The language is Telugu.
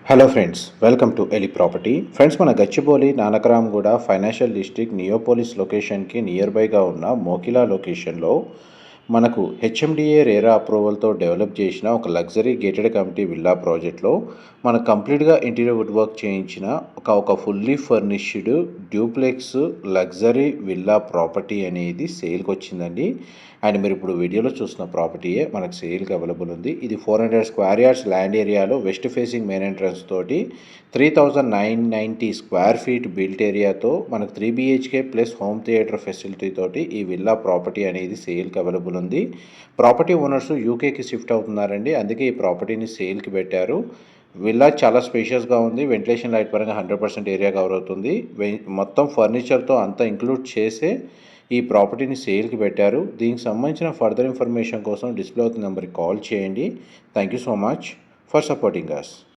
Hello friends, welcome to Eli property. Friends, మన గచ్చిబౌలి నానకరామ్గూడ ఫైనాన్షియల్ డిస్ట్రిక్ట్ నియోపోలిస్ లొకేషన్కి నియర్ బైగా ఉన్న మోకిలా లొకేషన్లో మనకు హెచ్ఎండిఏ రేరా అప్రూవల్తో డెవలప్ చేసిన ఒక లగ్జరీ గేటెడ్ కమిటీ విల్లా ప్రాజెక్ట్లో మనకు కంప్లీట్గా ఇంటీరియర్ వుడ్ వర్క్ చేయించిన ఒక fully furnished duplex luxury villa property అనేది సేల్కి వచ్చిందండి. అండ్ మీరు ఇప్పుడు వీడియోలో చూస్తున్న ప్రాపర్టీయే మనకు సేల్కి అవైలబుల్ ఉంది. ఇది 400 స్క్వేర్ యార్డ్స్ ల్యాండ్ ఏరియాలో వెస్ట్ ఫేసింగ్ మెయిన్ ఎంట్రన్స్ తోటి 3990 స్క్వేర్ ఫీట్ బిల్ట్ ఏరియాతో మనకు 3 BHK plus home theatre facility తోటి ఈ విల్లా ప్రాపర్టీ అనేది సేల్కి అవైలబుల్ ఉంది. ప్రాపర్టీ ఓనర్స్ యూకేకి షిఫ్ట్ అవుతున్నారండి, అందుకే ఈ ప్రాపర్టీని సేల్కి పెట్టారు. విల్లా చాలా స్పేషియస్గా ఉంది. వెంటిలేషన్ లైట్ పరంగా 100% ఏరియా కవర్ అవుతుంది. మొత్తం ఫర్నిచర్తో అంతా ఇంక్లూడ్ చేసే ఈ ప్రాపర్టీని సేల్కి పెట్టారు. దీనికి సంబంధించిన ఫర్దర్ ఇన్ఫర్మేషన్ కోసం డిస్ప్లే అవుతున్న నెంబర్కి కాల్ చేయండి. Thank you so much for supporting us.